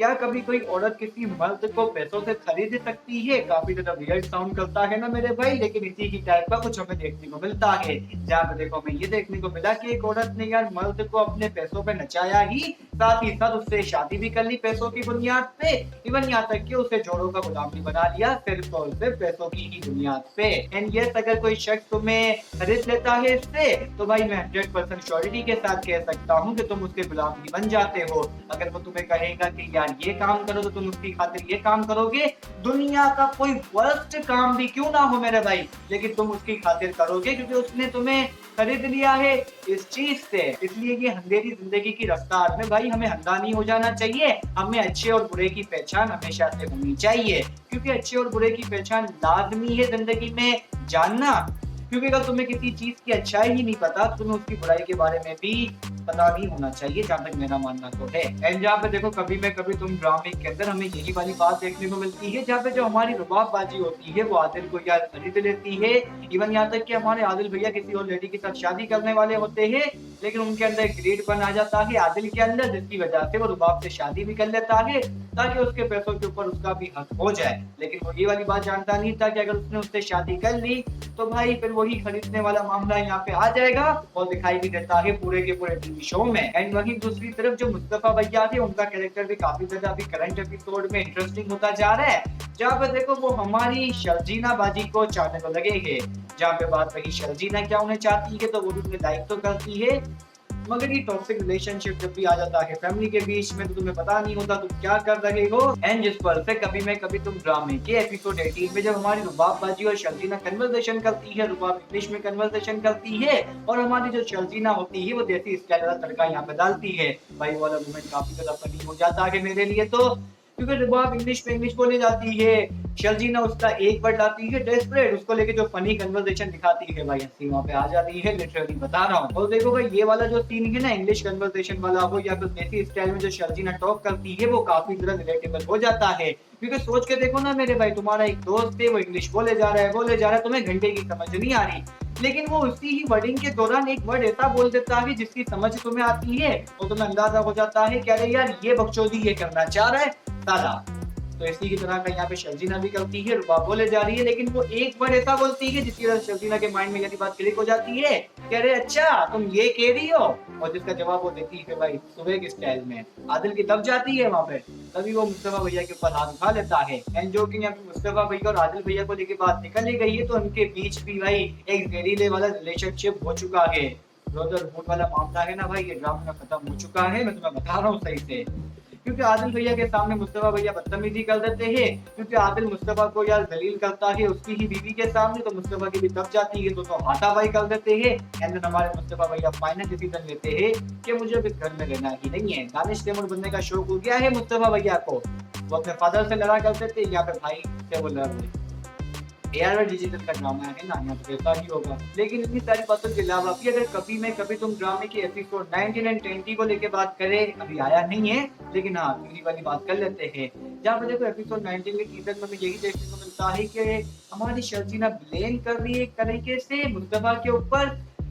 क्या कभी कोई औरत किसी मर्द को पैसों से खरीद सकती है? काफ़ी ज़्यादा वियर्ड साउंड करता है ना मेरे भाई, लेकिन इसी की टाइप का कुछ हमें देखने को मिलता है। जहाँ पे देखो हमें ये देखने को मिला कि एक औरत ने यार मर्द को अपने पैसों पे नचाया ही, साथ ही साथ उससे शादी भी कर ली पैसों की बुनियाद पे। इवन यहाँ तक कि उसे जोड़ों का गुलाम भी बना लिया सिर्फ और सिर्फ पैसों की ही बुनियाद पे। एंड यस, अगर कोई शख्स तुम्हें खरीद लेता है इससे, तो भाई मैं 100% श्योरिटी के साथ कह सकता हूँ कि तुम उसके गुलाम भी बन जाते हो। अगर वो तुम्हें कहेगा कि यार ये काम करो, तो तुम उसकी खातिर ये काम करोगे। दुनिया का कोई वर्स्ट काम भी क्यों ना हो मेरे भाई, लेकिन तुम उसकी खातिर करोगे, क्योंकि उसने तुम्हें खरीद लिया है इस चीज से। इसलिए ये अंधेरी जिंदगी की रफ्तार में भाई हमें अंधा नहीं हो जाना चाहिए। हमें अच्छे और बुरे की पहचान हमेशा से होनी चाहिए, क्योंकि अच्छे और बुरे की पहचान लाजमी है जिंदगी में जानना। क्योंकि अगर तुम्हें किसी चीज की अच्छाई ही नहीं पता, तो तुम्हें उसकी बुराई के बारे में भी पता नहीं होना चाहिए, जहाँ तक मेरा मानना तो है। एंड जहाँ पे देखो कभी मैं कभी तुम ड्रामे के अंदर हमें यही वाली बात देखने को मिलती है, जहाँ पे जो हमारी रुबाबबाजी होती है वो आदिल को यार खरीद लेती है। इवन यहाँ तक कि हमारे आदिल भैया किसी और लेडी के साथ शादी करने वाले होते हैं, लेकिन उनके अंदर एक ग्रेडपन आ जाता है आदिल के अंदर, जिसकी वजह से वो रुबाब से शादी भी कर लेता है, ताकि उसके पैसों के ऊपर उसका भी हक हो जाए। लेकिन वो ये वाली बात जानता नहीं था कि अगर उसने उससे शादी कर ली, तो भाई फिर वही खरीदने वाला मामला यहाँ पे आ जाएगा, और दिखाई भी देता है पूरे के पूरे टीवी शो में। एंड वहीं दूसरी तरफ जो मुस्तफा भैया थे, उनका कैरेक्टर भी काफी ज्यादा अभी करंट एपिसोड में इंटरेस्टिंग होता जा रहा है, जहाँ पे देखो वो हमारी शर्जीना बाजी को चाहने को लगे है। जहाँ पे बात रही शर्जीना क्या उन्हें चाहती है, तो वो भी उन्हें लाइक तो करती है, मगर ये टॉक्सिक रिलेशनशिप जब भी आ जाता है फैमिली के बीच में, तो तुम्हें पता नहीं होता तुम क्या कर रहे हो। एंड जिस पर से कभी मैं कभी तुम ड्रामे के एपिसोड 18 में जब हमारी रुबाब बाजी और शर्जीना कन्वर्सेशन करती है, रुबाब इंग्लिश में कन्वर्सेशन करती है, और हमारी जो शर्जीना होती है वो देसी स्टाइल वाला तड़का यहाँ पे डालती है, भाई वाला मोमेंट काफी ज्यादा फनी हो जाता है मेरे लिए तो। क्योंकि रुबाब इंग्लिश में इंग्लिश बोली जाती है, शर्जीना उसका एक वर्ड लाती है डेस्परेट, उसको लेके जो फनी कन्वर्सेशन दिखाती है, भाई हंसी वहां पे आ जाती है, लिटरली बता रहा हूँ। और देखो भाई ये वाला जो सीन है ना, इंग्लिश कन्वर्सेशन वाला हो या फिर देसी स्टाइल में जो शर्जीना टॉक करती है, वो काफी ज्यादा रिलेटेबल हो जाता है। क्योंकि सोच के देखो ना मेरे भाई, तुम्हारा एक दोस्त है, वो इंग्लिश बोले जा रहा है, तुम्हें घंटे की समझ नहीं आ रही, लेकिन वो उसी ही वर्डिंग के दौरान एक वर्ड ऐसा बोल देता है जिसकी समझ तुम्हें आती है, और तुम्हें अंदाजा हो जाता है कि अरे यार ये बकचोदी ये करना चाह रहा है साला। तो इसी की तरह का यहाँ पे शर्जीना भी करती है, रुबाब बोले जा रही है, लेकिन वो एक वर्ड ऐसा बोलती है जिसकी वजह से शर्जीना के माइंड में यही बात क्लिक हो जाती है कि अरे अच्छा तुम ये कह रही हो, और जिसका जवाब वो देती है भाई सुबह के स्टाइल में। आदिल की तब जाती है वहां पे, तभी वो मुस्तफा भैया के ऊपर हाथ उठा लेता है। एंड जो कि यहाँ पे मुस्तफा भैया और आदिल भैया को लेके बात निकल ही गई है, तो उनके बीच भी भाई एक जहरीले वाला रिलेशनशिप हो चुका है। ब्रदरहुड वाला मामला है ना भाई, ये ड्रामा में खत्म हो चुका है, मैं तुम्हें बता रहा हूँ सही से। क्योंकि आदिल भैया के सामने मुस्तफा भैया बदतमीजी कर देते हैं, क्योंकि आदिल मुस्तफा को यार दलील करता है उसकी ही बीवी के सामने, तो मुस्तफा की भी दब जाती है, तो हाथापाई कर देते हैं। एंड देन हमारे मुस्तफा भैया फाइनल डिसीजन लेते हैं कि मुझे अब इस घर में रहना ही नहीं है। दानिश तैमूर बनने का शौक हो गया है मुस्तफा भैया को, वो अपने फादर से लड़ा करते थे, या फिर भाई से वो लड़ रहे। एआर डिजिटल का ड्रामा है ना, यहाँ तो ऐसा ही होगा। लेकिन इतनी सारी बातों के अलावा भी अगर कभी मैं कभी तुम ड्रामे के एपिसोड 19 एंड 20 को लेके बात करें, अभी आया नहीं है, लेकिन हाँ पूरी वाली बात कर लेते हैं। जहाँ पे देखो एपिसोड 19 के टीजर में हमें यही देखने को मिलता है कि हमारी शर्जीना ब्लेम कर रही है एक तरीके से मुस्तफा के ऊपर,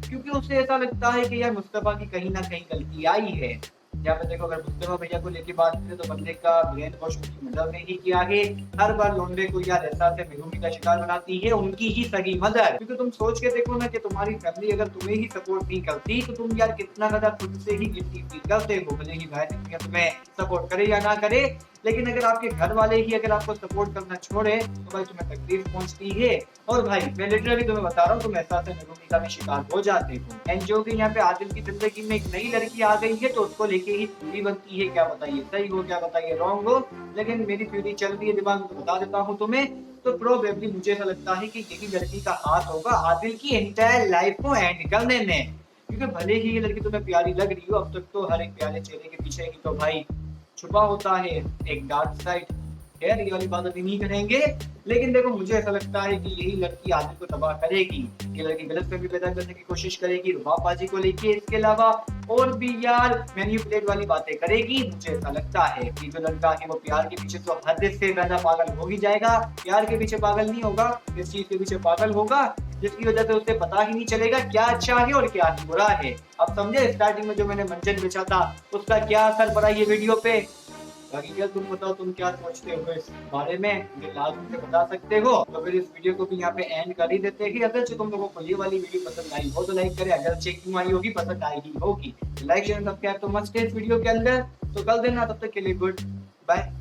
क्योंकि उसे ऐसा लगता है कि यार मुस्तफा की कहीं ना कहीं गलती आई है। जहाँ पे देखो अगर मुस्तफा भैया को लेके बात करें, तो बंदे का ब्रेन वॉश उनकी मदर ने ही किया है। हर बार लोंडे को यार ऐसा से महरूमी का शिकार बनाती है उनकी ही सगी मदर। क्योंकि तुम सोच के देखो ना कि तुम्हारी फैमिली अगर तुम्हें ही सपोर्ट नहीं करती, तो तुम यार कितना ज्यादा खुद से ही गिल्टी फील करते हो, भले ही भाई तुम्हें सपोर्ट करे या ना करे। लेकिन अगर आपके घर वाले ही अगर आपको सपोर्ट करना छोड़े, तो भाई तुम्हें तकलीफ पहुंचती है। और भाई मैं लिटरली तुम्हें बता रहा हूँ, तुम ऐसा से महरूमी का भी शिकार हो जाते हो। एंड जो कि यहाँ पे आदिल की जिंदगी में एक नई लड़की आ गई है, तो उसको लेके ही थ्योरी बनती है, क्या बताइए सही हो क्या बताइए रॉन्ग हो, लेकिन मेरी थ्योरी चल रही है दिमाग में, बता देता हूँ तुम्हें। तो प्रोबेबली मुझे ऐसा लगता है कि यही लड़की का हाथ होगा आदिल की एंटायर लाइफ को एंड करने में। क्योंकि भले ही ये लड़की तुम्हें प्यारी लग रही हो, अब तक तो हर एक प्यारे चेहरे के पीछे ही तो भाई छुपा होता है एक डार्क साइड। खैर ये वाली बात अभी नहीं करेंगे, लेकिन देखो मुझे ऐसा लगता है कि यही लड़की आदिल को तबाह करेगी। ये लड़की गलतफहमी पैदा करने की कोशिश करेगी रुबाबबाजी को लेके, इसके अलावा और भी यार मैनिपुलेट वाली बातें करेगी। मुझे ऐसा लगता है कि जो लड़का है वो प्यार के पीछे तो हद से ज्यादा पागल हो ही जाएगा। प्यार के पीछे पागल नहीं होगा, इस चीज के पीछे पागल होगा जिसकी वजह से उसे पता ही नहीं चलेगा क्या अच्छा है और क्या ही बुरा है। अब समझे स्टार्टिंग में जो मैंने मंजन बेचा था उसका क्या असर पड़ा ये वीडियो पे। बाकी क्या तुम बताओ, तुम क्या सोचते हो इस बारे में, मुझे लाजमी से बता सकते हो। तो फिर इस वीडियो को भी यहाँ पे एंड कर ही देते हैं। अगर जो तुम लोगों को ये वाली वीडियो पसंद आई हो तो लाइक करे, अगर चेकिंग आई होगी पसंद आई ही होगी लाइक शेयर सब्सक्राइब तो मस्ट है इस वीडियो के अंदर। तो कल देना, तब तक के लिए गुड बाय।